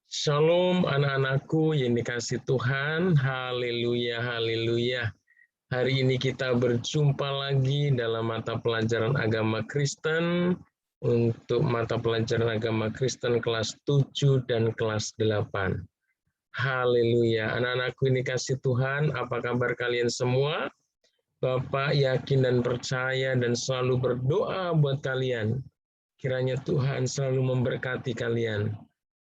Shalom anak-anakku yang dikasih Tuhan, haleluya, haleluya. Hari ini kita berjumpa lagi dalam mata pelajaran agama Kristen, untuk mata pelajaran agama Kristen kelas 7 dan kelas 8. Haleluya, anak-anakku yang dikasih Tuhan, apa kabar kalian semua? Bapak yakin dan percaya dan selalu berdoa buat kalian. Kiranya Tuhan selalu memberkati kalian.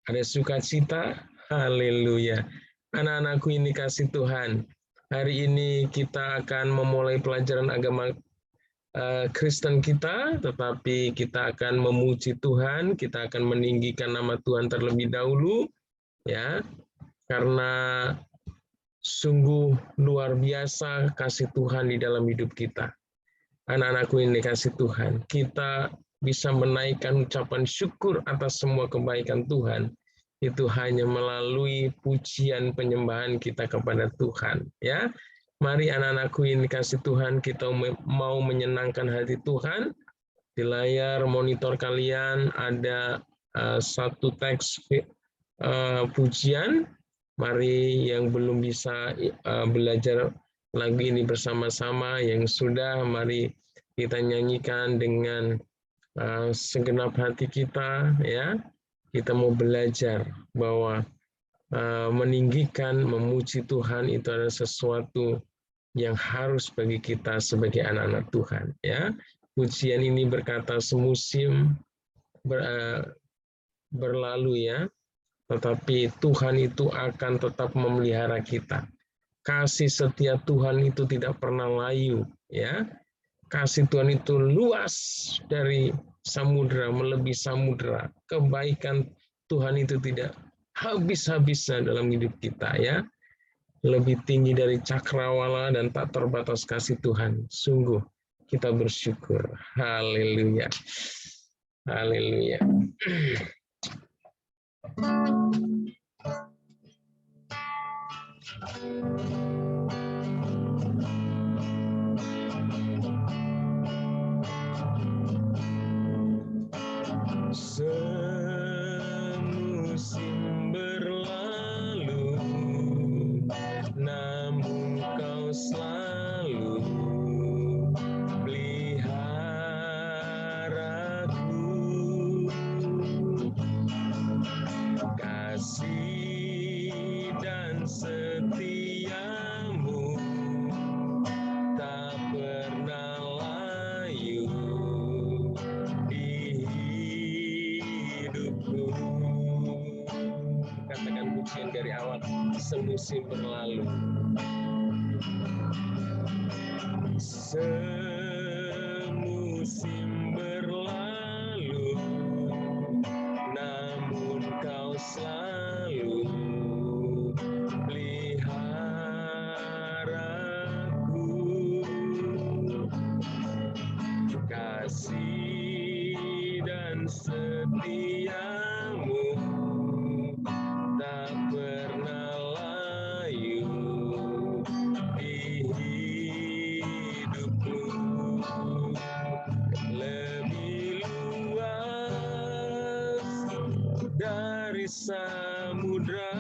Ada sukacita? Haleluya. Anak-anakku ini kasih Tuhan. Hari ini kita akan memulai pelajaran agama Kristen kita, tetapi kita akan memuji Tuhan, kita akan meninggikan nama Tuhan terlebih dahulu, ya, karena sungguh luar biasa kasih Tuhan di dalam hidup kita. Anak-anakku ini kasih Tuhan, kita bisa menaikkan ucapan syukur atas semua kebaikan Tuhan, itu hanya melalui pujian penyembahan kita kepada Tuhan. Ya, mari anak-anakku yang dikasih Tuhan, kita mau menyenangkan hati Tuhan. Di layar monitor kalian ada satu teks pujian. Mari yang belum bisa belajar lagu ini bersama-sama, yang sudah, mari kita nyanyikan dengan segenap hati kita, ya. Kita mau belajar bahwa meninggikan, memuji Tuhan itu adalah sesuatu yang harus bagi kita sebagai anak-anak Tuhan, ya. Pujian ini berkata semusim berlalu, ya, tetapi Tuhan itu akan tetap memelihara kita. Kasih setia Tuhan itu tidak pernah layu, ya. Kasih Tuhan itu luas dari samudera, melebihi samudera. Kebaikan Tuhan itu tidak habis-habisnya dalam hidup kita, ya. Lebih tinggi dari cakrawala dan tak terbatas kasih Tuhan. Sungguh kita bersyukur. Haleluya. Haleluya. Semusim berlalu, namun kau selalu peliharaku. Kasih dan setiamu tak pernah layu di hidupku. Katakan pujian dari awal. Semusim berlalu, semusim berlalu, namun kau selalu peliharaku. Kasih dan setiamu tak pernah layu di hidupku. Lebih luas dari samudra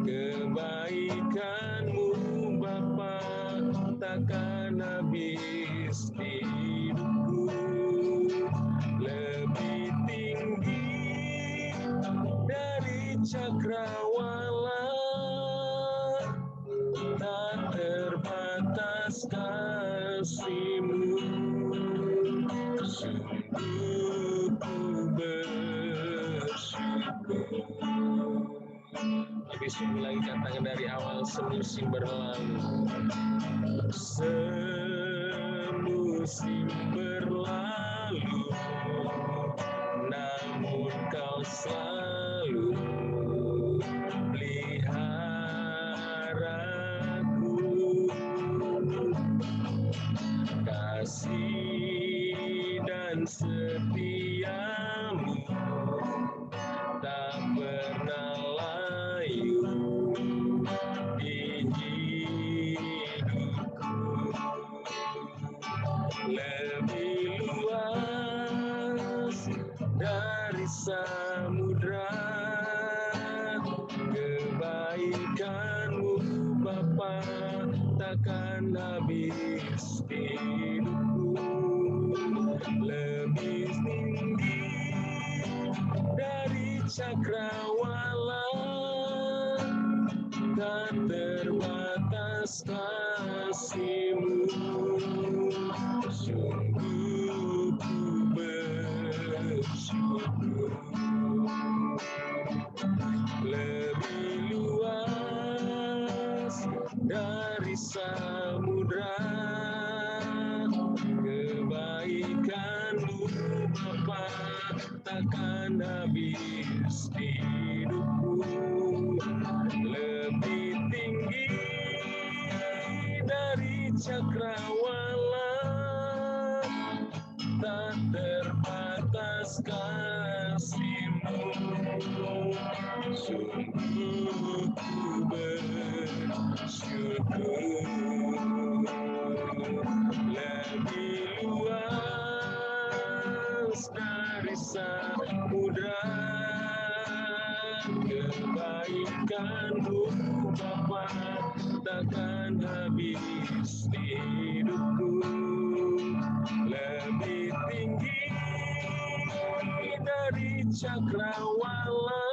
kebaikanmu, Bapa, takkan habis di hidupku. Lebih tinggi dari cakrawala, tak terbatas kasih-Mu. Sungguh ku bersyukur. Lebih sungguh lagi, katakan dari awal. Semusim berlalu, semusim berlalu, namun kau selalu peliharaku. Kasih dan setiamu tak pernah layu di hidupku. Lebih luas dari samudra cakrawala, tak terbatas kasih-Mu. Sungguh ku bersyukur, lebih luas dari samudra kebaikan-Mu Bapa, takkan habis di hidupku. Lebih tinggi dari cakrawala, tak terbatas kasih-Mu. Sungguh ku bersyukur, lebih luas dari samudra kebaikan-Mu Bapa, takkan habis di hidupku. Lebih tinggi dari cakrawala,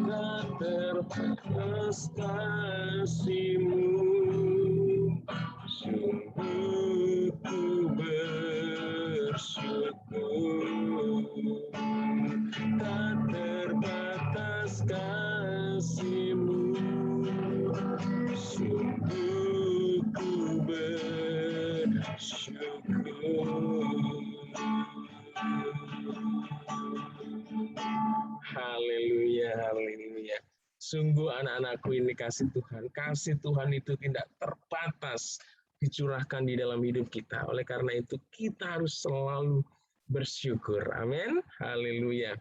tak terbatas kasih-Mu. Sungguh ku bersyukur, tak terbatas kasih-Mu. Sungguh ku bersyukur. Haleluya, haleluya. Sungguh anak-anakku ini kasih Tuhan. Kasih Tuhan itu tidak terbatas dicurahkan di dalam hidup kita. Oleh karena itu kita harus selalu bersyukur. Amin. Haleluya.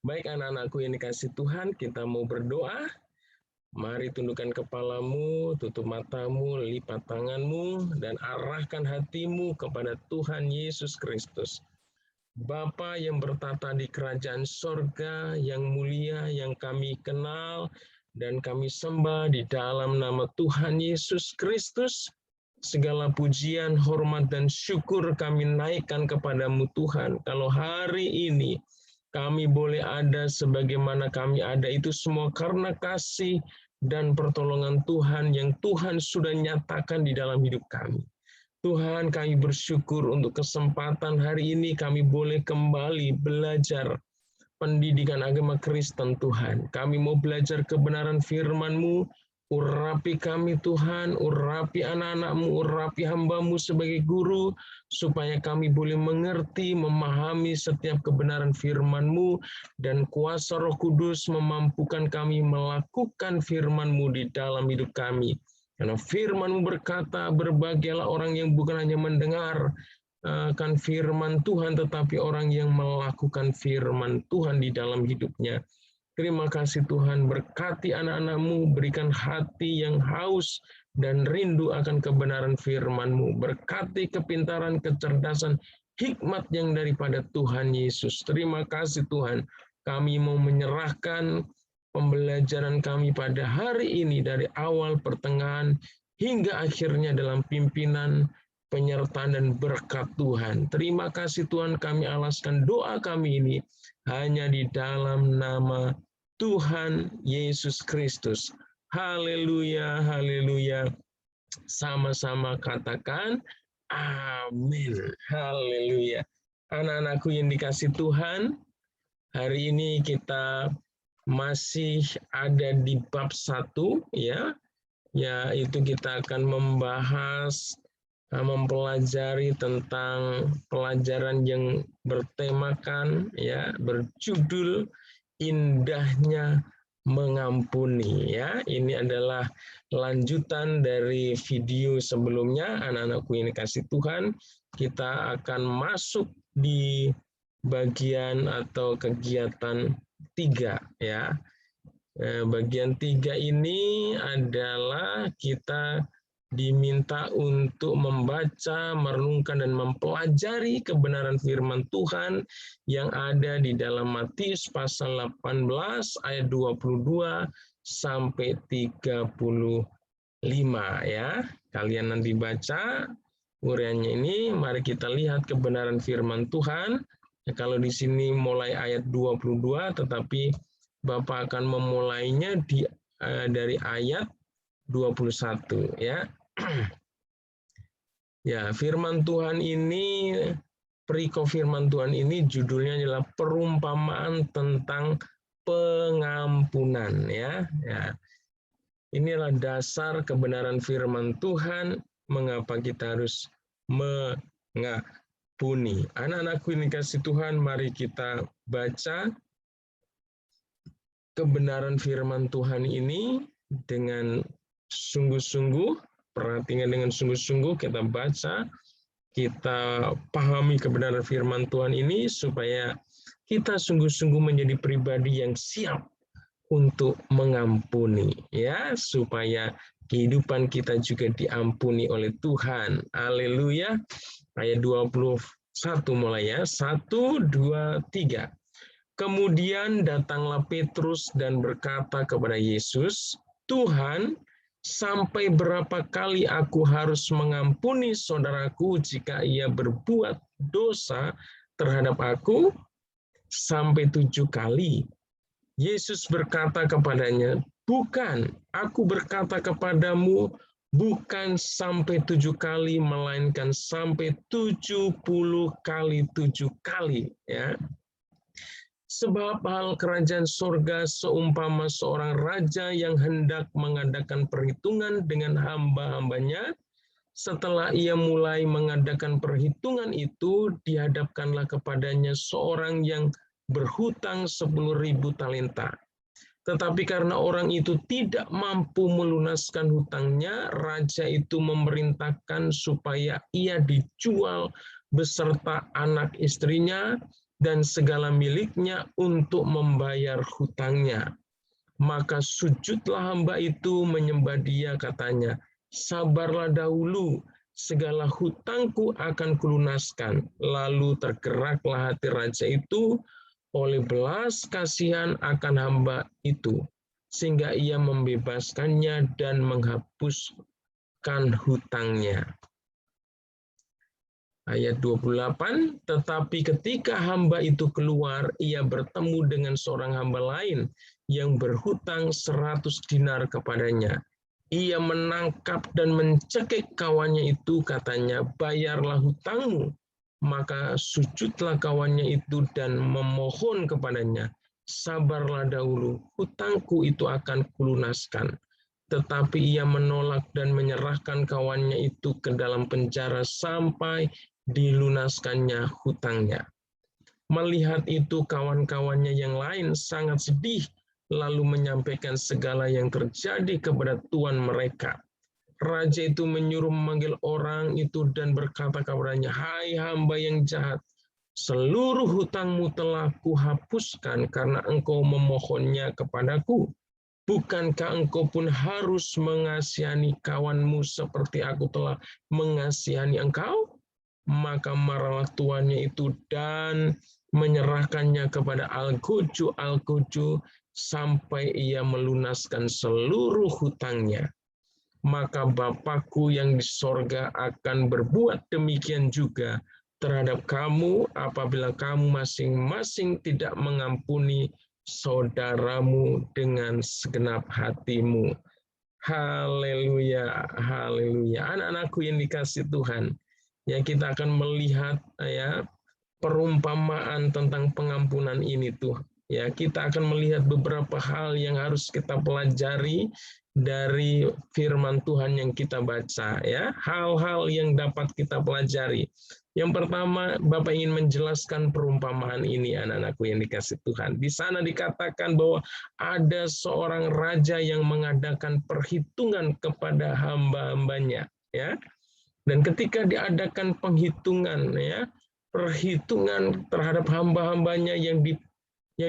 Baik anak-anakku yang dikasih Tuhan, kita mau berdoa. Mari tundukkan kepalamu, tutup matamu, lipat tanganmu, dan arahkan hatimu kepada Tuhan Yesus Kristus. Bapa yang bertata di kerajaan sorga, yang mulia, yang kami kenal, dan kami sembah di dalam nama Tuhan Yesus Kristus. Segala pujian, hormat, dan syukur kami naikkan kepadamu Tuhan. Kalau hari ini kami boleh ada sebagaimana kami ada, itu semua karena kasih dan pertolongan Tuhan yang Tuhan sudah nyatakan di dalam hidup kami. Tuhan, kami bersyukur untuk kesempatan hari ini kami boleh kembali belajar pendidikan agama Kristen Tuhan. Kami mau belajar kebenaran firman-Mu, urapi kami Tuhan, urapi anak-anak-Mu, urapi hamba-Mu sebagai guru, supaya kami boleh mengerti, memahami setiap kebenaran firman-Mu, dan kuasa Roh Kudus memampukan kami melakukan firman-Mu di dalam hidup kami. Karena firman-Mu berkata, berbahagialah orang yang bukan hanya mendengar kan firman Tuhan, tetapi orang yang melakukan firman Tuhan di dalam hidupnya. Terima kasih Tuhan, berkati anak-anak-Mu, berikan hati yang haus dan rindu akan kebenaran firman-Mu. Berkati kepintaran, kecerdasan, hikmat yang daripada Tuhan Yesus. Terima kasih Tuhan, kami mau menyerahkan pembelajaran kami pada hari ini dari awal, pertengahan, hingga akhirnya dalam pimpinan, penyertaan, dan berkat Tuhan. Terima kasih Tuhan, kami alaskan doa kami ini hanya di dalam nama Tuhan Yesus Kristus. Haleluya, haleluya. Sama-sama katakan amin. Haleluya. Anak-anakku yang dikasih Tuhan, hari ini kita masih ada di bab 1, ya, yaitu kita akan membahas, mempelajari tentang pelajaran yang bertemakan, ya, berjudul indahnya mengampuni, ya. Ini adalah lanjutan dari video sebelumnya. Anak-anakku ini kasih Tuhan, kita akan masuk di bagian atau kegiatan 3, ya. Bagian 3 ini adalah kita diminta untuk membaca, merenungkan, dan mempelajari kebenaran firman Tuhan yang ada di dalam Matius pasal 18 ayat 22 sampai 35, ya. Kalian nanti baca uraiannya ini, mari kita lihat kebenaran firman Tuhan. Ya, kalau di sini mulai ayat 22, tetapi Bapak akan memulainya dari ayat 21 ya. Ya, firman Tuhan ini, perikop firman Tuhan ini judulnya adalah perumpamaan tentang pengampunan ya. Ya. Inilah dasar kebenaran firman Tuhan, mengapa kita harus mengampuni. Anak-anakku ini kasih Tuhan, mari kita baca kebenaran firman Tuhan ini dengan sungguh-sungguh. Perhatikan dengan sungguh-sungguh, kita baca, kita pahami kebenaran firman Tuhan ini supaya kita sungguh-sungguh menjadi pribadi yang siap untuk mengampuni, ya, supaya kehidupan kita juga diampuni oleh Tuhan. Haleluya. Ayat 21 mulai ya. 1, 2, 3. Kemudian datanglah Petrus dan berkata kepada Yesus, Tuhan, sampai berapa kali aku harus mengampuni saudaraku jika ia berbuat dosa terhadap aku? Sampai 7 kali. Yesus berkata kepadanya, bukan, aku berkata kepadamu, bukan sampai 7 kali, melainkan sampai 70 kali 7 kali. Ya. Sebab hal kerajaan surga seumpama seorang raja yang hendak mengadakan perhitungan dengan hamba-hambanya. Setelah ia mulai mengadakan perhitungan itu, dihadapkanlah kepadanya seorang yang berhutang 10.000 talenta. Tetapi karena orang itu tidak mampu melunaskan hutangnya, raja itu memerintahkan supaya ia dijual beserta anak istrinya dan segala miliknya untuk membayar hutangnya. Maka sujudlah hamba itu menyembah dia, katanya, sabarlah dahulu, segala hutangku akan kulunaskan. Lalu tergeraklah hati raja itu oleh belas kasihan akan hamba itu, sehingga ia membebaskannya dan menghapuskan hutangnya. Ayat 28, tetapi ketika hamba itu keluar, ia bertemu dengan seorang hamba lain yang berhutang 100 dinar kepadanya. Ia menangkap dan mencekik kawannya itu, katanya, bayarlah hutangmu. Maka sujudlah kawannya itu dan memohon kepadanya, sabarlah dahulu, hutangku itu akan kulunaskan. Tetapi ia menolak dan menyerahkan kawannya itu ke dalam penjara sampai dilunaskannya hutangnya. Melihat itu kawan-kawannya yang lain sangat sedih, lalu menyampaikan segala yang terjadi kepada tuan mereka. Raja itu menyuruh memanggil orang itu dan berkata kepadanya, hai hamba yang jahat, seluruh hutangmu telah kuhapuskan karena engkau memohonnya kepadaku. Bukankah engkau pun harus mengasihani kawanmu seperti aku telah mengasihani engkau? Maka marahlah tuannya itu dan menyerahkannya kepada Al-Quju sampai ia melunaskan seluruh hutangnya. Maka Bapakku yang di sorga akan berbuat demikian juga terhadap kamu apabila kamu masing-masing tidak mengampuni saudaramu dengan segenap hatimu. Haleluya, haleluya. Anak-anakku yang dikasih Tuhan, ya kita akan melihat ya perumpamaan tentang pengampunan ini tuh. Ya, kita akan melihat beberapa hal yang harus kita pelajari dari firman Tuhan yang kita baca ya. Hal-hal yang dapat kita pelajari. Yang pertama, Bapak ingin menjelaskan perumpamaan ini, anak-anakku yang dikasih Tuhan. Di sana dikatakan bahwa ada seorang raja yang mengadakan perhitungan kepada hamba-hambanya, ya. Dan ketika diadakan penghitungan, ya, perhitungan terhadap hamba-hambanya yang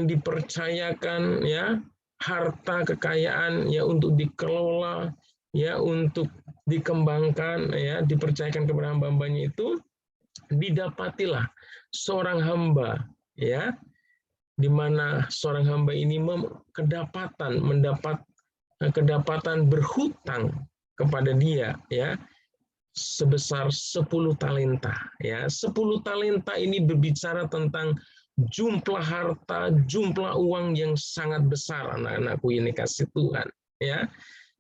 dipercayakan, ya, harta kekayaan, ya, untuk dikelola, ya, untuk dikembangkan, ya, dipercayakan kepada hamba-hambanya itu. Didapatilah seorang hamba, ya, di mana seorang hamba ini mendapat kedapatan berhutang kepada dia, ya. sebesar 10 talenta. Ya, 10 talenta ini berbicara tentang jumlah harta, jumlah uang yang sangat besar, anak-anakku ini kasih Tuhan. Ya,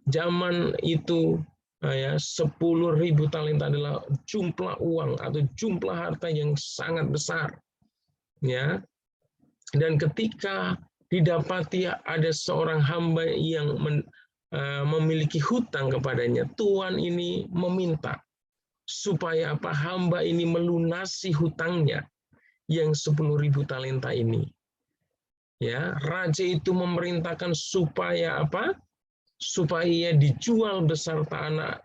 zaman itu ya 10.000 talenta adalah jumlah uang atau jumlah harta yang sangat besar. Ya, dan ketika didapati ada seorang hamba yang memiliki hutang kepadanya, Tuan ini meminta supaya apa? Hamba ini melunasi hutangnya yang 10.000 talenta ini. Ya, raja itu memerintahkan supaya apa? Supaya dijual beserta anak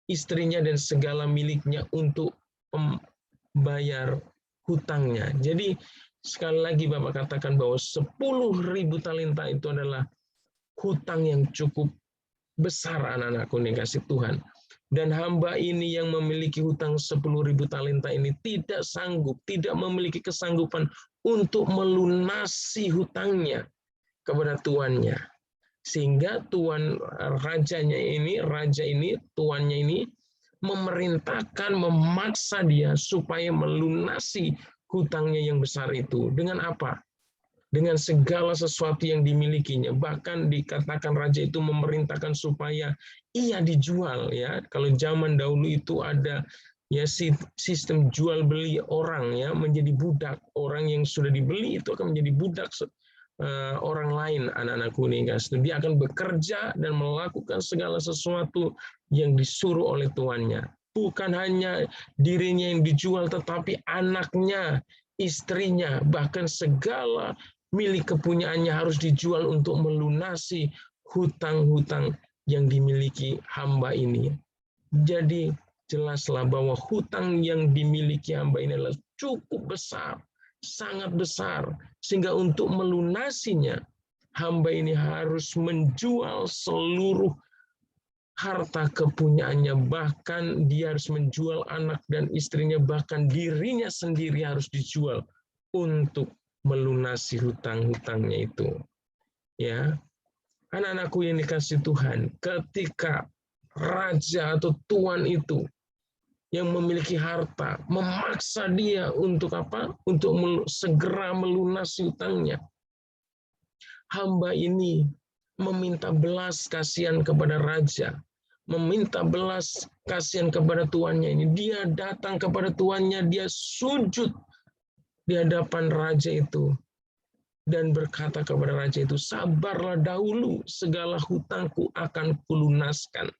istrinya dan segala miliknya untuk membayar hutangnya. Jadi sekali lagi Bapak katakan bahwa 10.000 talenta itu adalah hutang yang cukup besar, anak-anakku yang kasih Tuhan. Dan hamba ini yang memiliki hutang 10.000 talenta ini tidak sanggup, tidak memiliki kesanggupan untuk melunasi hutangnya kepada tuannya. Sehingga raja ini, tuannya ini memerintahkan, memaksa dia supaya melunasi hutangnya yang besar itu. Dengan apa? Dengan segala sesuatu yang dimilikinya. Bahkan dikatakan raja itu memerintahkan supaya ia dijual, ya. Kalau zaman dahulu itu ada ya sistem jual beli orang, ya, menjadi budak. Orang yang sudah dibeli itu akan menjadi budak orang lain, anak-anakku nih, guys. Dia akan bekerja dan melakukan segala sesuatu yang disuruh oleh tuannya. Bukan hanya dirinya yang dijual, tetapi anaknya, istrinya, bahkan segala milik kepunyaannya harus dijual untuk melunasi hutang-hutang yang dimiliki hamba ini. Jadi jelaslah bahwa hutang yang dimiliki hamba ini adalah cukup besar, sangat besar, sehingga untuk melunasinya hamba ini harus menjual seluruh harta kepunyaannya, bahkan dia harus menjual anak dan istrinya, bahkan dirinya sendiri harus dijual untuk melunasi hutang-hutangnya itu. Ya, anak-anakku yang dikasih Tuhan, ketika raja atau tuan itu yang memiliki harta memaksa dia untuk apa? Untuk segera melunasi hutangnya. Hamba ini meminta belas kasihan kepada raja, meminta belas kasihan kepada tuannya ini. Dia datang kepada tuannya, dia sujud di hadapan raja itu dan berkata kepada raja itu, sabarlah dahulu, segala hutangku akan kulunaskan.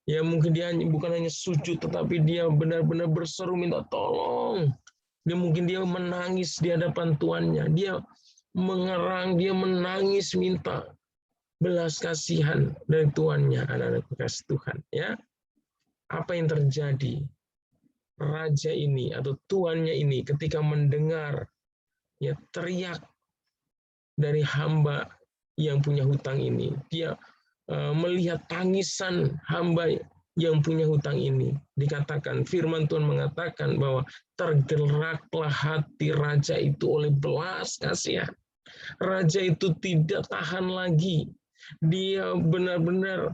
Ya, mungkin dia bukan hanya sujud, tetapi dia benar-benar berseru minta tolong. Mungkin dia menangis di hadapan tuannya, dia mengerang, dia menangis minta belas kasihan dari tuannya, anak-anak kasih Tuhan. Ya, apa yang terjadi? Raja ini atau tuannya ini ketika mendengar ya teriak dari hamba yang punya hutang ini, dia melihat tangisan hamba yang punya hutang ini. Dikatakan, firman Tuhan mengatakan bahwa tergeraklah hati raja itu oleh belas kasihan. Raja itu tidak tahan lagi. Dia benar-benar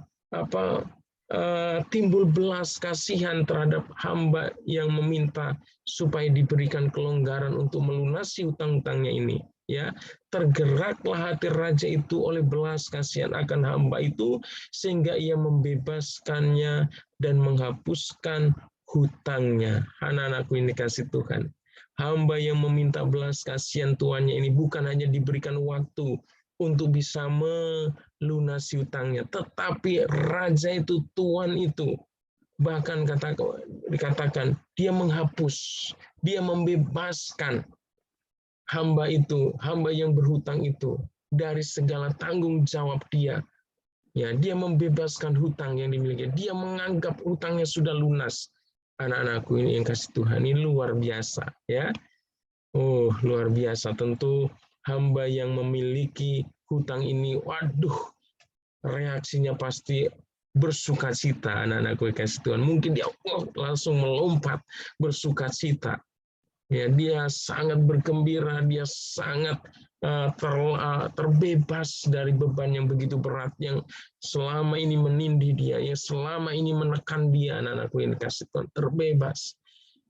timbul belas kasihan terhadap hamba yang meminta supaya diberikan kelonggaran untuk melunasi hutang-hutangnya ini. Ya, tergeraklah hati raja itu oleh belas kasihan akan hamba itu, sehingga ia membebaskannya dan menghapuskan hutangnya. Anak-anakku ini kasih Tuhan. Hamba yang meminta belas kasihan tuannya ini bukan hanya diberikan waktu untuk bisa melunasi hutangnya, tetapi raja itu, tuan itu, bahkan dikatakan dia menghapus, dia membebaskan hamba itu, hamba yang berhutang itu dari segala tanggung jawab dia. Ya, dia membebaskan hutang yang dimiliki. Dia menganggap hutangnya sudah lunas. Anak-anakku ini yang kasih Tuhan, ini luar biasa, ya. Oh, luar biasa. Tentu hamba yang memiliki hutang ini, waduh, reaksinya pasti bersukacita, anak-anakku kasih Tuhan. Mungkin dia langsung melompat bersukacita. Ya, dia sangat bergembira, dia sangat terbebas dari beban yang begitu berat yang selama ini menindih dia, ya selama ini menekan dia, anak-anakku yang dikasih Tuhan, terbebas.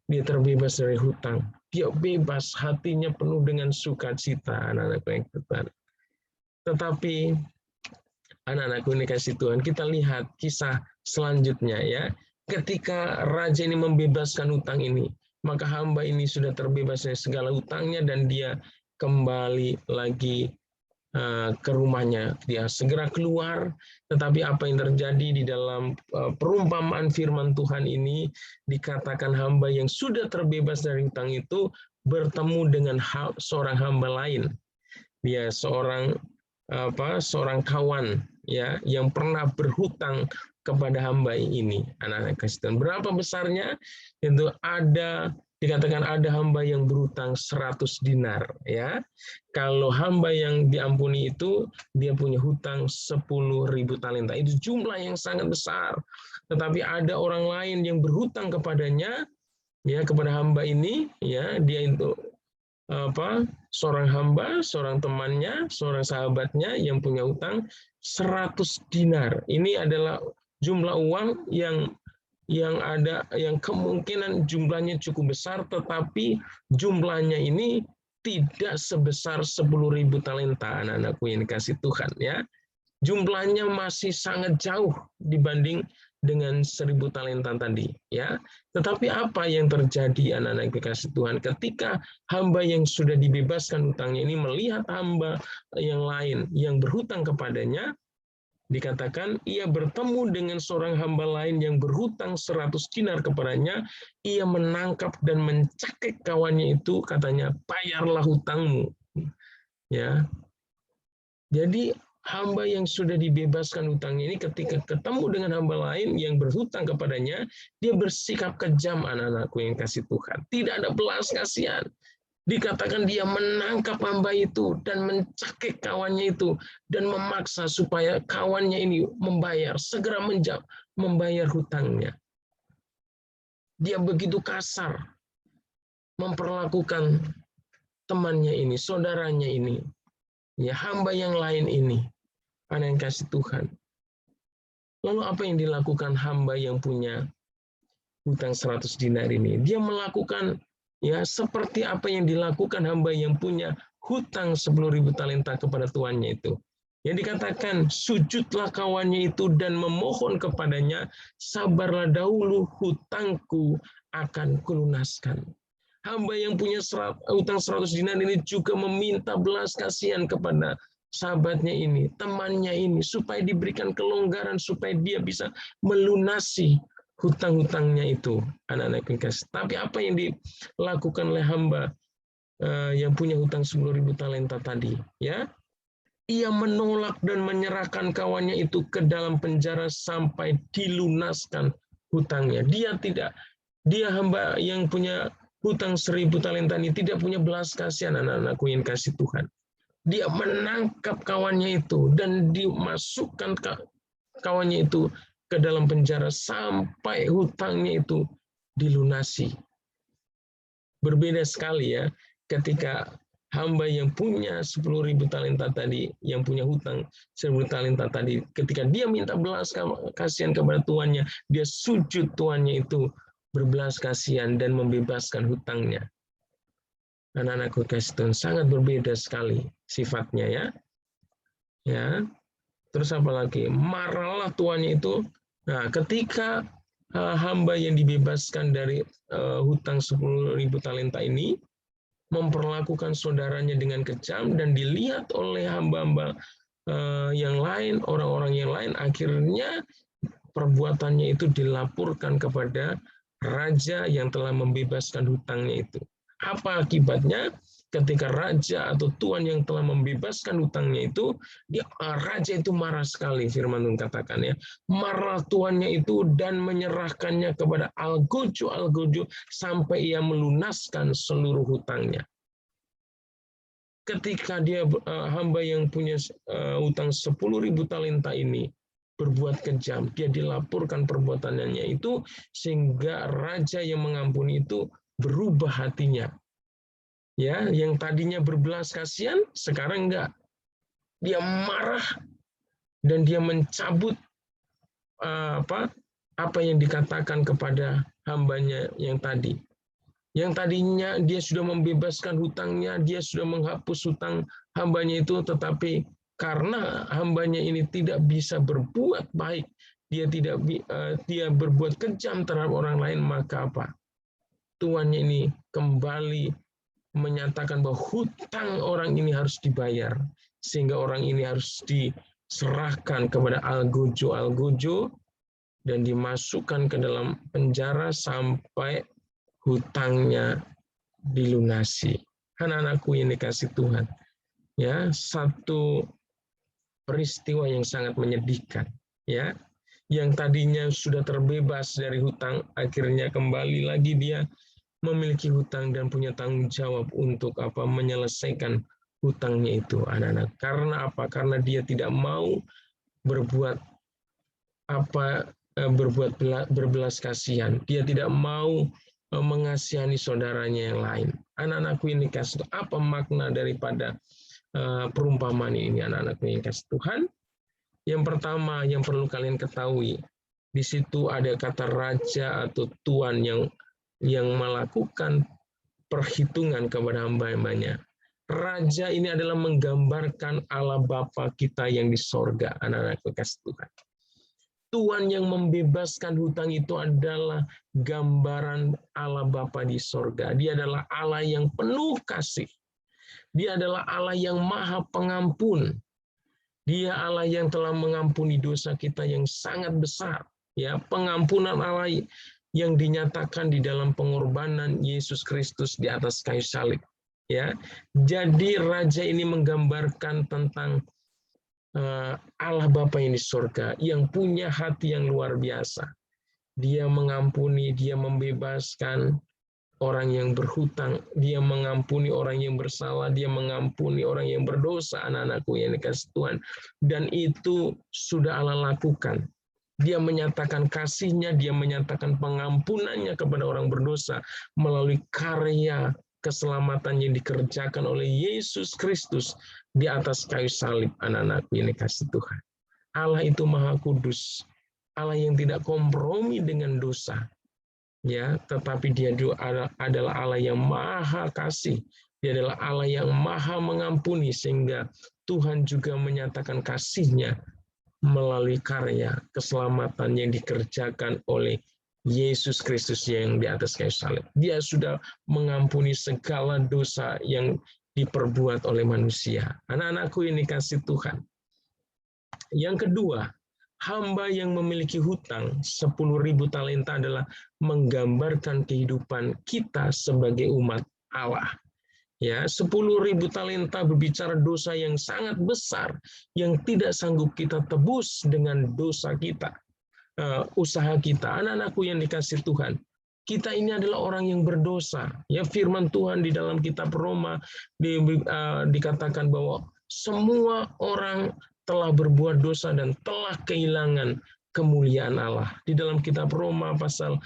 Dia terbebas dari hutang. Dia bebas, hatinya penuh dengan sukacita, anak-anakku yang Tuhan. Tetapi anak-anakku yang dikasih Tuhan, kita lihat kisah selanjutnya ya. Ketika raja ini membebaskan hutang ini, maka hamba ini sudah terbebas dari segala hutangnya dan dia kembali lagi ke rumahnya. Dia segera keluar, tetapi apa yang terjadi di dalam perumpamaan firman Tuhan ini, dikatakan hamba yang sudah terbebas dari hutang itu bertemu dengan seorang hamba lain. Dia seorang kawan ya yang pernah berhutang kepada hamba ini, anak-anak Kristen. Berapa besarnya? Itu dikatakan ada hamba yang berhutang 100 dinar ya. Kalau hamba yang diampuni itu dia punya hutang 10.000 talenta. Itu jumlah yang sangat besar. Tetapi ada orang lain yang berhutang kepadanya ya, kepada hamba ini ya, dia itu seorang hamba, seorang temannya, seorang sahabatnya yang punya hutang 100 dinar. Ini adalah jumlah uang yang kemungkinan jumlahnya cukup besar, tetapi jumlahnya ini tidak sebesar 10.000 talenta, anak-anakku yang dikasih Tuhan ya. Jumlahnya masih sangat jauh dibanding dengan 1.000 talenta tadi ya. Tetapi apa yang terjadi, anak-anak dikasih Tuhan, ketika hamba yang sudah dibebaskan hutangnya ini melihat hamba yang lain yang berhutang kepadanya, dikatakan ia bertemu dengan seorang hamba lain yang berhutang 100 dinar kepadanya, ia menangkap dan mencekik kawannya itu, katanya, bayarlah hutangmu. Ya. Jadi hamba yang sudah dibebaskan hutangnya ini ketika ketemu dengan hamba lain yang berhutang kepadanya, dia bersikap kejam, anak-anakku yang kasih Tuhan. Tidak ada belas kasihan. Dikatakan dia menangkap hamba itu dan mencekik kawannya itu dan memaksa supaya kawannya ini segera membayar hutangnya. Dia begitu kasar memperlakukan temannya ini, saudaranya ini, ya hamba yang lain ini, anak yang kasih Tuhan. Lalu apa yang dilakukan hamba yang punya hutang 100 dinar ini? Dia melakukan ya seperti apa yang dilakukan hamba yang punya hutang 10.000 talenta kepada tuannya itu. Yang dikatakan, sujudlah kawannya itu dan memohon kepadanya, sabarlah dahulu, hutangku akan kulunaskan. Hamba yang punya hutang 100 dinar ini juga meminta belas kasihan kepada sahabatnya ini, temannya ini, supaya diberikan kelonggaran, supaya dia bisa melunasi hutang-hutangnya itu, anak-anak yang kasih. Tapi apa yang dilakukan oleh hamba yang punya hutang 10.000 talenta tadi? Ya, ia menolak dan menyerahkan kawannya itu ke dalam penjara sampai dilunaskan hutangnya. Dia hamba yang punya hutang 1.000 talenta ini tidak punya belas kasihan, anak-anakku yang kasih Tuhan. Dia menangkap kawannya itu dan dimasukkan kawannya itu ke dalam penjara sampai hutangnya itu dilunasi. Berbeda sekali ya ketika hamba yang punya 10.000 talenta tadi, yang punya hutang 1.000 talenta tadi, ketika dia minta belas kasihan kepada tuannya, dia sujud tuannya itu berbelas kasihan dan membebaskan hutangnya. Anak-anakku kasih Tuhan, sangat berbeda sekali sifatnya ya. Ya. Terus apa lagi? Marahlah tuannya itu. Nah, ketika hamba yang dibebaskan dari hutang 10.000 talenta ini memperlakukan saudaranya dengan kejam dan dilihat oleh hamba-hamba yang lain, orang-orang yang lain, akhirnya perbuatannya itu dilaporkan kepada raja yang telah membebaskan hutangnya itu. Apa akibatnya? Ketika raja atau tuan yang telah membebaskan hutangnya itu, raja itu marah sekali, firman Tuhan katakan ya. Marah tuannya itu dan menyerahkannya kepada algojo sampai ia melunaskan seluruh hutangnya. Ketika dia hamba yang punya hutang 10.000 talenta ini berbuat kejam, dia dilaporkan perbuatannya itu sehingga raja yang mengampuni itu berubah hatinya. Ya, yang tadinya berbelas kasihan, sekarang enggak. Dia marah dan dia mencabut apa yang dikatakan kepada hambanya yang tadi. Yang tadinya dia sudah membebaskan hutangnya, dia sudah menghapus hutang hambanya itu, tetapi karena hambanya ini tidak bisa berbuat baik, dia berbuat kejam terhadap orang lain, maka apa? Tuannya ini kembali menyatakan bahwa hutang orang ini harus dibayar, sehingga orang ini harus diserahkan kepada algojo dan dimasukkan ke dalam penjara sampai hutangnya dilunasi. Anak-anakku yang dikasih Tuhan, ya, satu peristiwa yang sangat menyedihkan, ya, yang tadinya sudah terbebas dari hutang, akhirnya kembali lagi dia memiliki hutang dan punya tanggung jawab untuk menyelesaikan hutangnya itu, anak-anak. Karena apa? Karena dia tidak mau berbuat berbelas kasihan. Dia tidak mau mengasihani saudaranya yang lain. Anak-anakku ini kasih, apa makna daripada perumpamaan ini, anak-anakku yang kasih Tuhan? Yang pertama yang perlu kalian ketahui, di situ ada kata raja atau tuan yang melakukan perhitungan kepada hamba-hambanya. Raja ini adalah menggambarkan Allah Bapa kita yang di sorga, anak-anak kasih Tuhan. Tuhan yang membebaskan hutang itu adalah gambaran Allah Bapa di sorga. Dia adalah Allah yang penuh kasih. Dia adalah Allah yang maha pengampun. Dia Allah yang telah mengampuni dosa kita yang sangat besar. Ya, pengampunan Allah yang dinyatakan di dalam pengorbanan Yesus Kristus di atas kayu salib. Ya, jadi raja ini menggambarkan tentang Allah Bapa yang di surga, yang punya hati yang luar biasa. Dia mengampuni, dia membebaskan orang yang berhutang, dia mengampuni orang yang bersalah, dia mengampuni orang yang berdosa, anak-anakku yang dikasih Tuhan. Dan itu sudah Allah lakukan. Dia menyatakan kasihnya, dia menyatakan pengampunannya kepada orang berdosa melalui karya keselamatan yang dikerjakan oleh Yesus Kristus di atas kayu salib, anak-anakku yang dikasih Tuhan. Allah itu maha kudus, Allah yang tidak kompromi dengan dosa, ya, tetapi dia adalah Allah yang maha kasih, dia adalah Allah yang maha mengampuni, sehingga Tuhan juga menyatakan kasihnya melalui karya keselamatan yang dikerjakan oleh Yesus Kristus yang di atas kayu salib. Dia sudah mengampuni segala dosa yang diperbuat oleh manusia. Anak-anakku ini kasih Tuhan. Yang kedua, hamba yang memiliki hutang 10.000 talenta adalah menggambarkan kehidupan kita sebagai umat Allah. Ya, 10.000 talenta berbicara dosa yang sangat besar yang tidak sanggup kita tebus dengan dosa kita, usaha kita. Anak-anakku yang dikasih Tuhan, kita ini adalah orang yang berdosa. Ya, firman Tuhan di dalam kitab Roma dikatakan bahwa semua orang telah berbuat dosa dan telah kehilangan kemuliaan Allah. Di dalam kitab Roma pasal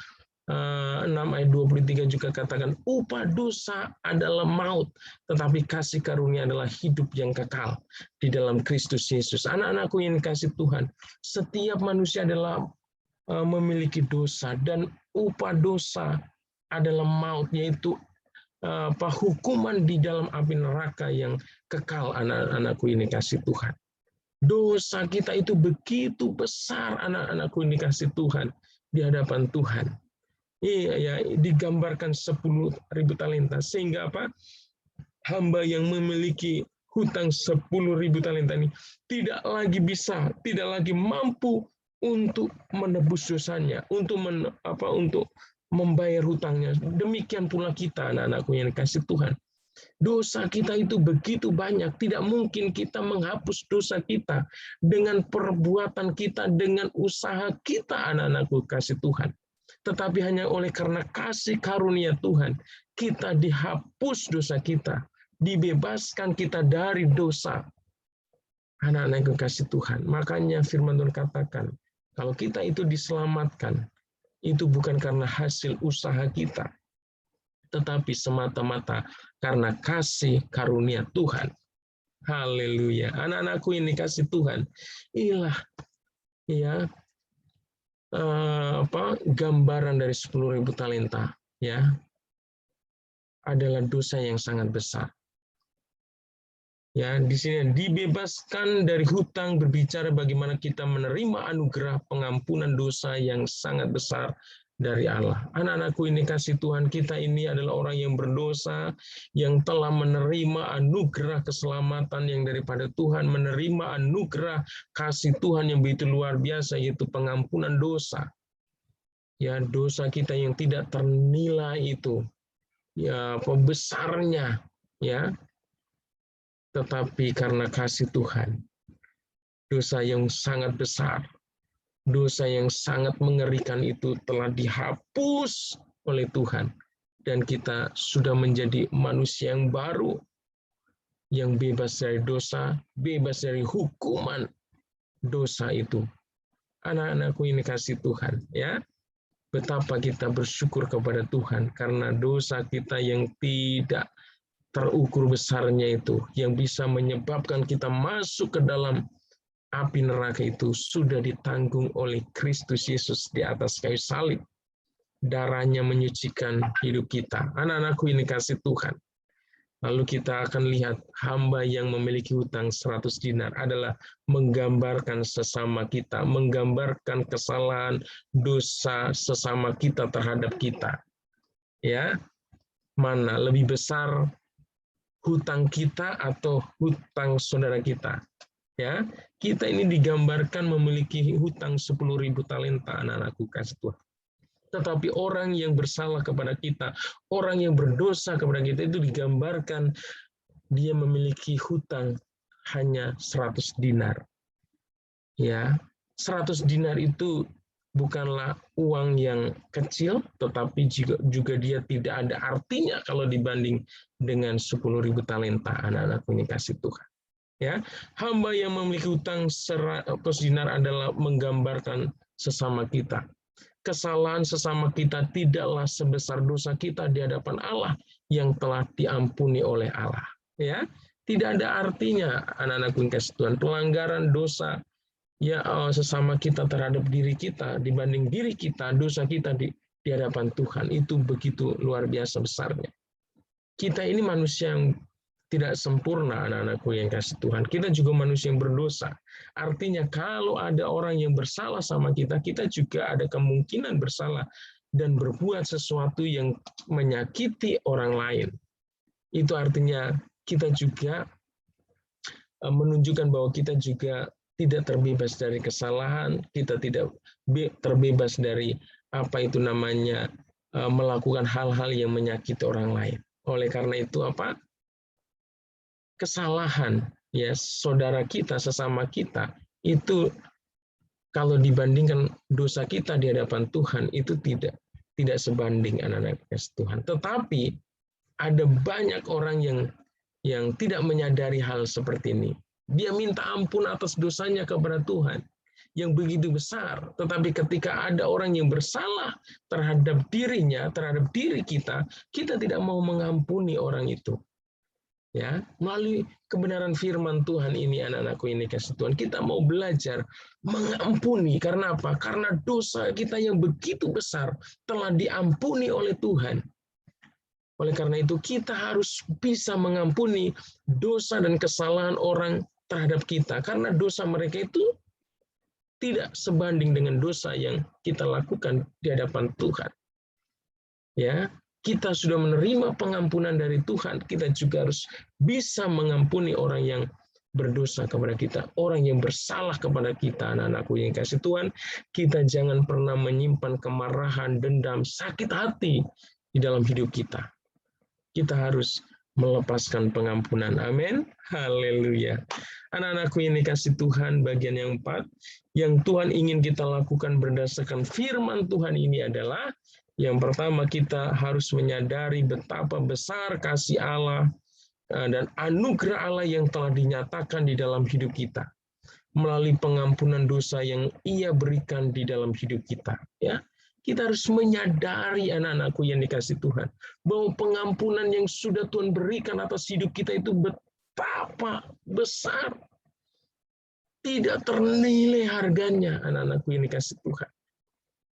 6 ayat 23 juga katakan, upah dosa adalah maut, tetapi kasih karunia adalah hidup yang kekal di dalam Kristus Yesus. Anak-anakku yang dikasih Tuhan, setiap manusia adalah memiliki dosa, dan upah dosa adalah maut, yaitu hukuman di dalam api neraka yang kekal. Anak-anakku ini kasih Tuhan, dosa kita itu begitu besar, anak-anakku ini kasih Tuhan, di hadapan Tuhan. Iya, ya, digambarkan 10.000 talenta, sehingga hamba yang memiliki hutang 10.000 talenta ini tidak lagi mampu untuk menebus dosanya, untuk membayar hutangnya. Demikian pula kita, anak-anakku yang dikasih Tuhan. Dosa kita itu begitu banyak, tidak mungkin kita menghapus dosa kita dengan perbuatan kita, dengan usaha kita, anak-anakku kasih Tuhan. Tetapi hanya oleh karena kasih karunia Tuhan, kita dihapus dosa kita, dibebaskan kita dari dosa. Anak-anak yang kasih Tuhan, makanya firman Tuhan katakan, kalau kita itu diselamatkan, itu bukan karena hasil usaha kita, tetapi semata-mata karena kasih karunia Tuhan. Haleluya. Anak-anakku ini kasih Tuhan. Inilah ya gambaran dari 10.000 talenta ya adalah dosa yang sangat besar. Ya, di sini dibebaskan dari hutang berbicara bagaimana kita menerima anugerah pengampunan dosa yang sangat besar dari Allah. Anak-anakku ini kasih Tuhan, kita ini adalah orang yang berdosa, yang telah menerima anugerah keselamatan yang daripada Tuhan, menerima anugerah kasih Tuhan yang begitu luar biasa, yaitu pengampunan dosa. Ya, dosa kita yang tidak ternilai itu, ya besarnya, ya. Tetapi karena kasih Tuhan, dosa yang sangat besar, dosa yang sangat mengerikan itu telah dihapus oleh Tuhan. Dan kita sudah menjadi manusia yang baru, yang bebas dari dosa, bebas dari hukuman dosa itu. Anak-anakku ini kasih Tuhan, ya. Betapa kita bersyukur kepada Tuhan, karena dosa kita yang tidak terukur besarnya itu, yang bisa menyebabkan kita masuk ke dalam api neraka itu, sudah ditanggung oleh Kristus Yesus di atas kayu salib. Darahnya menyucikan hidup kita. Anak-anakku ini kasih Tuhan. Lalu kita akan lihat hamba yang memiliki hutang 100 dinar adalah menggambarkan sesama kita, menggambarkan kesalahan dosa sesama kita terhadap kita. Ya, mana lebih besar hutang kita atau hutang saudara kita? Ya, kita ini digambarkan memiliki hutang 10.000 talenta, anak-anakku kasih Tuhan. Tetapi orang yang bersalah kepada kita, orang yang berdosa kepada kita itu digambarkan dia memiliki hutang hanya 100 dinar. Ya, 100 dinar itu bukanlah uang yang kecil, tetapi juga dia tidak ada artinya kalau dibanding dengan 10.000 talenta, anak-anakku ini kasih Tuhan. Ya, hamba yang memiliki hutang 100 dinar adalah menggambarkan sesama kita. Kesalahan sesama kita tidaklah sebesar dosa kita di hadapan Allah yang telah diampuni oleh Allah. Ya, tidak ada artinya, anak-anakku yang kasih Tuhan, pelanggaran dosa ya sesama kita terhadap diri kita dibanding diri kita, dosa kita di hadapan Tuhan itu begitu luar biasa besarnya. Kita ini manusia yang tidak sempurna, anak-anakku yang kasih Tuhan. Kita juga manusia yang berdosa. Artinya kalau ada orang yang bersalah sama kita, kita juga ada kemungkinan bersalah dan berbuat sesuatu yang menyakiti orang lain. Itu artinya kita juga menunjukkan bahwa kita juga tidak terbebas dari kesalahan, kita tidak terbebas dari apa itu namanya melakukan hal-hal yang menyakiti orang lain. Oleh karena itu apa? Kesalahan ya saudara kita, sesama kita itu kalau dibandingkan dosa kita di hadapan Tuhan itu tidak sebanding, anak-anak Tuhan. Tetapi ada banyak orang yang tidak menyadari hal seperti ini. Dia minta ampun atas dosanya kepada Tuhan yang begitu besar. Tetapi ketika ada orang yang bersalah terhadap dirinya, terhadap diri kita, kita tidak mau mengampuni orang itu. Ya, melalui kebenaran firman Tuhan ini, anak-anakku ini kasih Tuhan, kita mau belajar mengampuni. Karena apa? Karena dosa kita yang begitu besar telah diampuni oleh Tuhan. Oleh karena itu kita harus bisa mengampuni dosa dan kesalahan orang terhadap kita. Karena dosa mereka itu tidak sebanding dengan dosa yang kita lakukan di hadapan Tuhan. Ya, kita sudah menerima pengampunan dari Tuhan, kita juga harus bisa mengampuni orang yang berdosa kepada kita, orang yang bersalah kepada kita, anak-anakku yang kasih Tuhan. Kita jangan pernah menyimpan kemarahan, dendam, sakit hati di dalam hidup kita. Kita harus melepaskan pengampunan. Amin. Haleluya. Anak-anakku yang dikasih Tuhan, bagian yang 4, yang Tuhan ingin kita lakukan berdasarkan firman Tuhan ini adalah, yang pertama kita harus menyadari betapa besar kasih Allah dan anugerah Allah yang telah dinyatakan di dalam hidup kita melalui pengampunan dosa yang Ia berikan di dalam hidup kita. Ya, Kita harus menyadari anak-anakku yang dikasih Tuhan, bahwa pengampunan yang sudah Tuhan berikan atas hidup kita itu betapa besar. Tidak ternilai harganya anak-anakku yang dikasih Tuhan.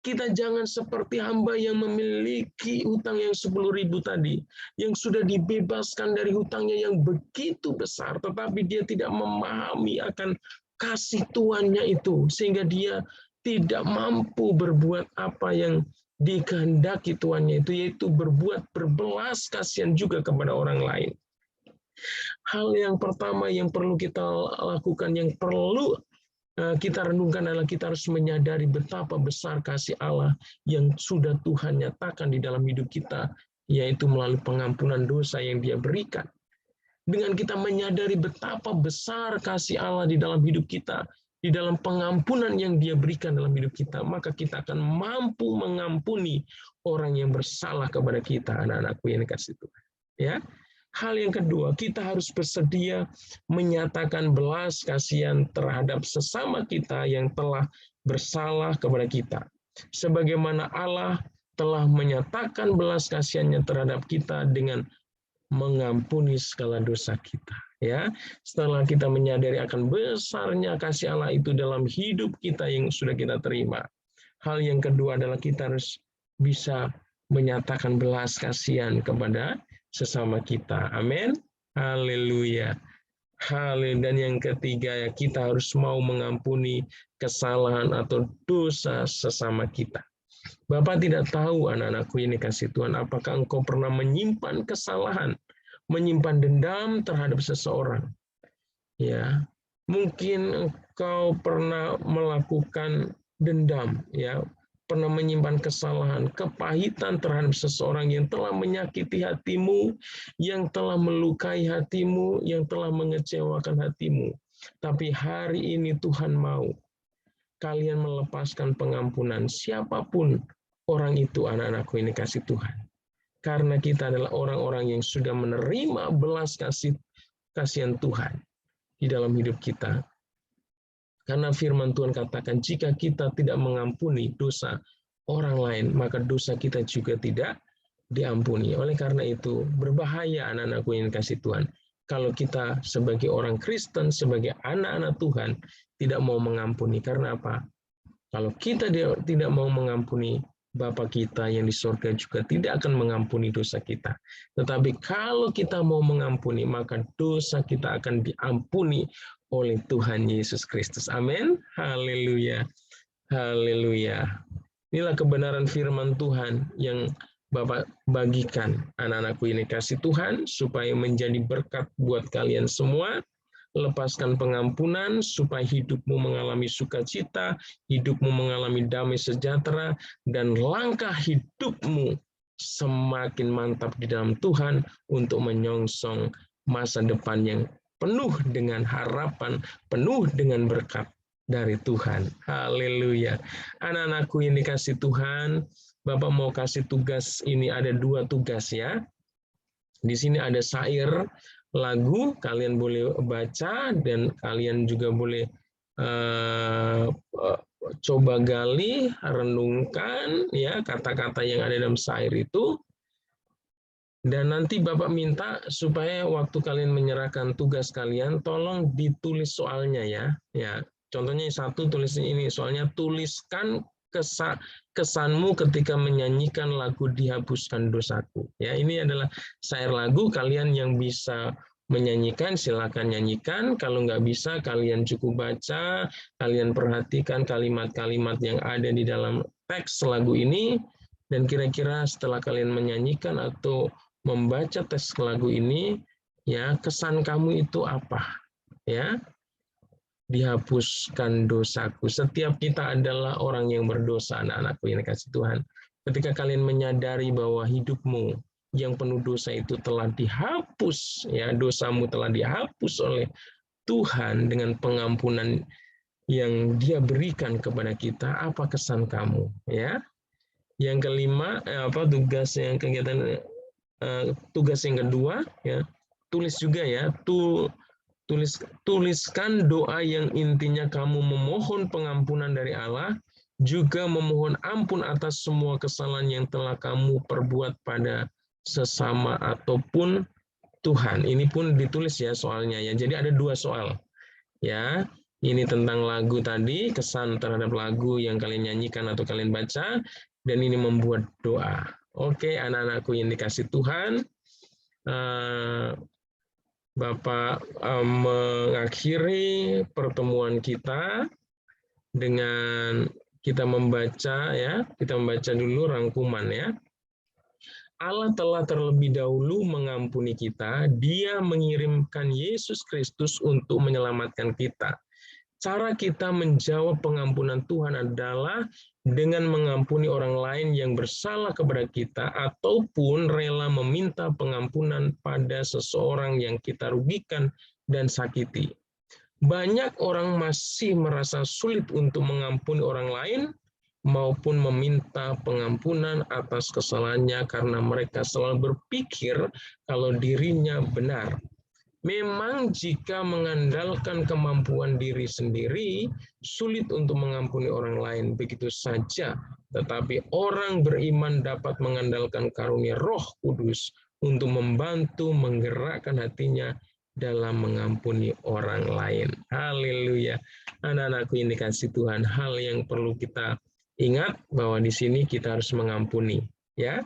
Kita jangan seperti hamba yang memiliki hutang yang 10.000 tadi, yang sudah dibebaskan dari hutangnya yang begitu besar, tetapi dia tidak memahami akan kasih Tuhannya itu, sehingga dia tidak mampu berbuat apa yang dikehendaki Tuhannya itu, yaitu berbelas kasihan juga kepada orang lain. Hal yang pertama yang perlu kita lakukan, yang perlu kita renungkan adalah kita harus menyadari betapa besar kasih Allah yang sudah Tuhan nyatakan di dalam hidup kita, yaitu melalui pengampunan dosa yang Dia berikan. Dengan kita menyadari betapa besar kasih Allah di dalam hidup kita, di dalam pengampunan yang Dia berikan dalam hidup kita, maka kita akan mampu mengampuni orang yang bersalah kepada kita, anak-anakku yang dikasih Tuhan. Ya. Hal yang kedua, kita harus bersedia menyatakan belas kasihan terhadap sesama kita yang telah bersalah kepada kita. Sebagaimana Allah telah menyatakan belas kasihannya terhadap kita dengan mengampuni segala dosa kita. Ya, setelah kita menyadari akan besarnya kasih Allah itu dalam hidup kita yang sudah kita terima. Hal yang kedua adalah kita harus bisa menyatakan belas kasihan kepada sesama kita. Amin. Haleluya. Dan yang ketiga, ya, kita harus mau mengampuni kesalahan atau dosa sesama kita. Bapak tidak tahu, anak-anakku ini kasih Tuhan, apakah engkau pernah menyimpan kesalahan, menyimpan dendam terhadap seseorang. Ya, mungkin engkau pernah melakukan dendam, ya, pernah menyimpan kesalahan, kepahitan terhadap seseorang yang telah menyakiti hatimu, yang telah melukai hatimu, yang telah mengecewakan hatimu. Tapi hari ini Tuhan mau kalian melepaskan pengampunan siapapun orang itu, anak-anakku ini kasih Tuhan. Karena kita adalah orang-orang yang sudah menerima belas kasihan Tuhan di dalam hidup kita. Karena firman Tuhan katakan, jika kita tidak mengampuni dosa orang lain, maka dosa kita juga tidak diampuni. Oleh karena itu, berbahaya anak-anakku yang dikasih Tuhan, kalau kita sebagai orang Kristen, sebagai anak-anak Tuhan, tidak mau mengampuni. Karena apa? Kalau kita tidak mau mengampuni, Bapa kita yang di surga juga tidak akan mengampuni dosa kita. Tetapi kalau kita mau mengampuni, maka dosa kita akan diampuni oleh Tuhan Yesus Kristus. Amin. Haleluya. Haleluya. Inilah kebenaran firman Tuhan yang Bapak bagikan, anak-anakku ini kasih Tuhan, supaya menjadi berkat buat kalian semua. Lepaskan pengampunan, supaya hidupmu mengalami sukacita, hidupmu mengalami damai sejahtera, dan langkah hidupmu semakin mantap di dalam Tuhan untuk menyongsong masa depan yang penuh dengan harapan, penuh dengan berkat dari Tuhan. Haleluya. Anak-anakku yang dikasih Tuhan, Bapak mau kasih tugas ini, ada 2 tugas ya. Di sini ada syair lagu, kalian boleh baca dan kalian juga boleh coba gali, renungkan ya kata-kata yang ada dalam syair itu. Dan nanti Bapak minta supaya waktu kalian menyerahkan tugas kalian, tolong ditulis soalnya ya. Ya, contohnya 1 tulis ini, soalnya tuliskan kesanmu ketika menyanyikan lagu Dihapuskan Dosaku. Ya, ini adalah syair lagu, kalian yang bisa menyanyikan silakan nyanyikan, kalau nggak bisa kalian cukup baca, kalian perhatikan kalimat-kalimat yang ada di dalam teks lagu ini, dan kira-kira setelah kalian menyanyikan atau membaca teks lagu ini, ya kesan kamu itu apa? Ya, dihapuskan dosaku. Setiap kita adalah orang yang berdosa, anak-anakku yang dikasih Tuhan. Ketika kalian menyadari bahwa hidupmu yang penuh dosa itu telah dihapus, ya dosamu telah dihapus oleh Tuhan dengan pengampunan yang Dia berikan kepada kita, apa kesan kamu? Ya, yang kelima, tugas yang kedua, ya tulis juga ya, tuliskan doa yang intinya kamu memohon pengampunan dari Allah juga memohon ampun atas semua kesalahan yang telah kamu perbuat pada sesama ataupun Tuhan. Ini pun ditulis ya soalnya ya. Jadi ada 2 soal. Ya, ini tentang lagu tadi, kesan terhadap lagu yang kalian nyanyikan atau kalian baca, dan ini membuat doa. Oke, anak-anakku yang dikasih Tuhan, Bapak mengakhiri pertemuan kita dengan kita membaca ya, kita membaca dulu rangkuman ya. Allah telah terlebih dahulu mengampuni kita, Dia mengirimkan Yesus Kristus untuk menyelamatkan kita. Cara kita menjawab pengampunan Tuhan adalah dengan mengampuni orang lain yang bersalah kepada kita, ataupun rela meminta pengampunan pada seseorang yang kita rugikan dan sakiti. Banyak orang masih merasa sulit untuk mengampuni orang lain maupun meminta pengampunan atas kesalahannya karena mereka selalu berpikir kalau dirinya benar. Memang jika mengandalkan kemampuan diri sendiri, sulit untuk mengampuni orang lain begitu saja. Tetapi orang beriman dapat mengandalkan karunia Roh Kudus untuk membantu menggerakkan hatinya dalam mengampuni orang lain. Haleluya. Anak-anakku yang dikasih Tuhan, hal yang perlu kita ingat bahwa di sini kita harus mengampuni, ya.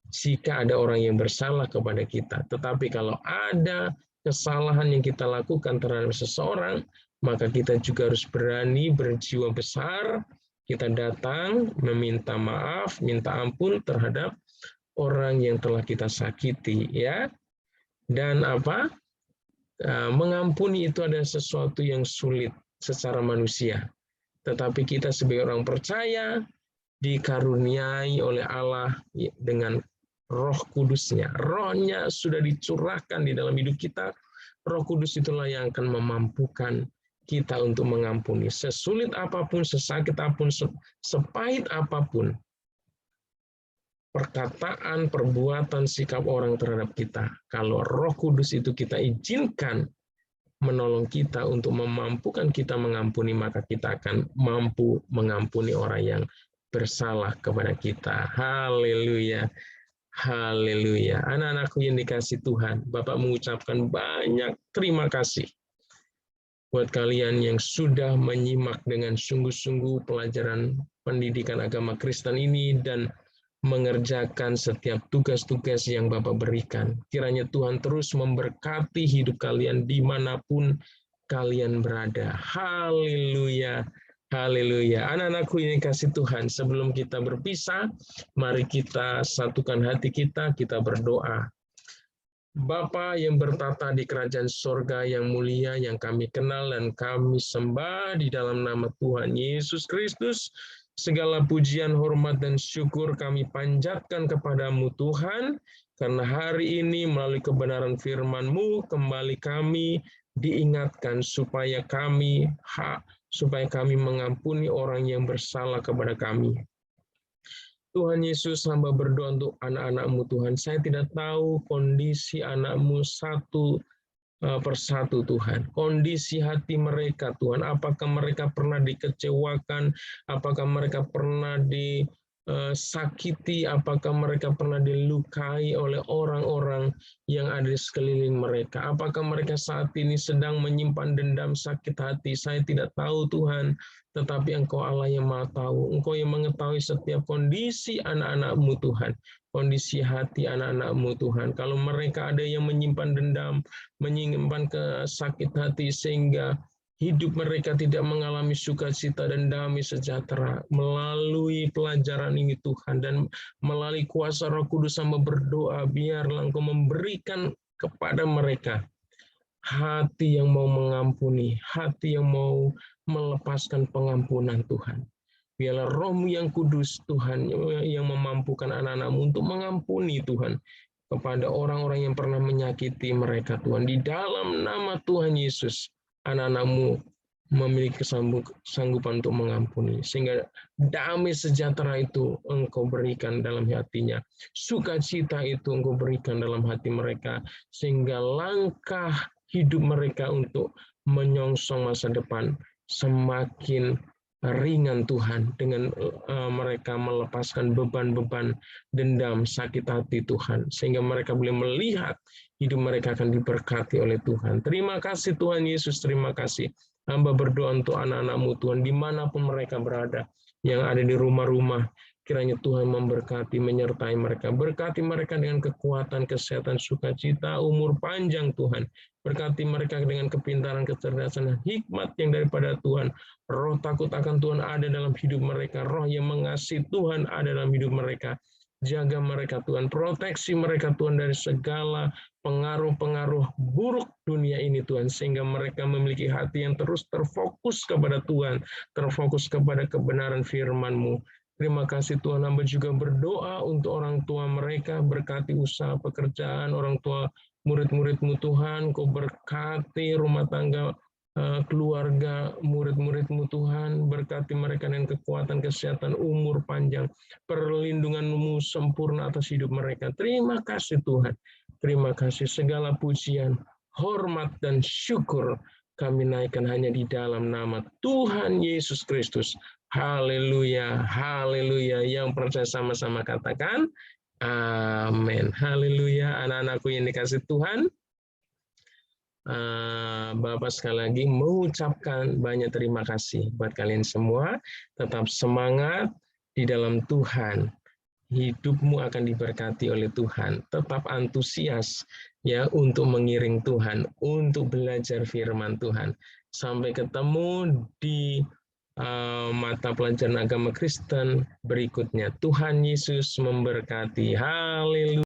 Jika ada orang yang bersalah kepada kita, tetapi kalau ada kesalahan yang kita lakukan terhadap seseorang, maka kita juga harus berani berjiwa besar, kita datang meminta maaf, minta ampun terhadap orang yang telah kita sakiti, ya. Dan apa? Mengampuni itu adalah sesuatu yang sulit secara manusia. Tetapi kita sebagai orang percaya dikaruniai oleh Allah dengan Roh Kudus-Nya. Roh-Nya sudah dicurahkan di dalam hidup kita. Roh Kudus itulah yang akan memampukan kita untuk mengampuni. Sesulit apapun, sesakit apapun, sepahit apapun perkataan, perbuatan, sikap orang terhadap kita. Kalau Roh Kudus itu kita izinkan menolong kita untuk memampukan kita mengampuni, maka kita akan mampu mengampuni orang yang bersalah kepada kita. Haleluya. Haleluya. Anak-anakku yang dikasih Tuhan, Bapak mengucapkan banyak terima kasih buat kalian yang sudah menyimak dengan sungguh-sungguh pelajaran pendidikan agama Kristen ini dan mengerjakan setiap tugas-tugas yang Bapak berikan. Kiranya Tuhan terus memberkati hidup kalian dimanapun kalian berada. Haleluya. Haleluya. Anak-anakku yang kasih Tuhan, sebelum kita berpisah, mari kita satukan hati kita berdoa. Bapa yang bertata di kerajaan sorga yang mulia, yang kami kenal dan kami sembah di dalam nama Tuhan Yesus Kristus, segala pujian, hormat, dan syukur kami panjatkan kepadamu Tuhan, karena hari ini melalui kebenaran firman-Mu kembali kami diingatkan supaya kami mengampuni orang yang bersalah kepada kami. Tuhan Yesus, hamba berdoa untuk anak-anak-Mu Tuhan. Saya tidak tahu kondisi anak-Mu satu persatu Tuhan. Kondisi hati mereka Tuhan, apakah mereka pernah dikecewakan, apakah mereka pernah disakiti, apakah mereka pernah dilukai oleh orang-orang yang ada di sekeliling mereka, apakah mereka saat ini sedang menyimpan dendam sakit hati. Saya tidak tahu Tuhan, tetapi Engkau Allah yang Maha Tahu, Engkau yang mengetahui setiap kondisi anak-anak-Mu Tuhan, kondisi hati anak-anak-Mu Tuhan. Kalau mereka ada yang menyimpan dendam, menyimpan sakit hati sehingga hidup mereka tidak mengalami sukacita dan damai sejahtera, melalui pelajaran ini Tuhan dan melalui kuasa Roh Kudus hamba berdoa, biarlah Engkau memberikan kepada mereka hati yang mau mengampuni, hati yang mau melepaskan pengampunan Tuhan. Biarlah Roh-Mu yang kudus Tuhan yang memampukan anak-anak-Mu untuk mengampuni Tuhan kepada orang-orang yang pernah menyakiti mereka Tuhan. Di dalam nama Tuhan Yesus, anak-anak-Mu memiliki kesanggupan untuk mengampuni. Sehingga damai sejahtera itu Engkau berikan dalam hatinya. Sukacita itu Engkau berikan dalam hati mereka. Sehingga langkah hidup mereka untuk menyongsong masa depan semakin ringan Tuhan, dengan mereka melepaskan beban-beban dendam, sakit hati Tuhan, sehingga mereka boleh melihat hidup mereka akan diberkati oleh Tuhan. Terima kasih Tuhan Yesus, terima kasih. Hamba berdoa untuk anak-anak-Mu Tuhan, dimanapun mereka berada, yang ada di rumah-rumah, kiranya Tuhan memberkati, menyertai mereka. Berkati mereka dengan kekuatan, kesehatan, sukacita, umur panjang Tuhan. Berkati mereka dengan kepintaran, kecerdasan, dan hikmat yang daripada Tuhan. Roh takut akan Tuhan ada dalam hidup mereka. Roh yang mengasihi Tuhan ada dalam hidup mereka. Jaga mereka Tuhan. Proteksi mereka Tuhan dari segala pengaruh-pengaruh buruk dunia ini Tuhan. Sehingga mereka memiliki hati yang terus terfokus kepada Tuhan. Terfokus kepada kebenaran firman-Mu. Terima kasih Tuhan. Hamba juga berdoa untuk orang tua mereka. Berkati usaha pekerjaan orang tua murid-murid-Mu Tuhan. Kau berkati rumah tangga keluarga murid-murid-Mu Tuhan, berkati mereka dengan kekuatan, kesehatan, umur panjang, perlindungan-Mu sempurna atas hidup mereka. Terima kasih Tuhan, terima kasih, segala pujian, hormat dan syukur kami naikkan hanya di dalam nama Tuhan Yesus Kristus. Haleluya, haleluya. Yang percaya sama-sama katakan, amin. Haleluya, anak-anakku yang dikasih Tuhan. Bapak sekali lagi mengucapkan banyak terima kasih buat kalian semua. Tetap semangat di dalam Tuhan. Hidupmu akan diberkati oleh Tuhan. Tetap antusias ya untuk mengiring Tuhan, untuk belajar firman Tuhan. Sampai ketemu di mata pelajaran agama Kristen berikutnya. Tuhan Yesus memberkati. Haleluya.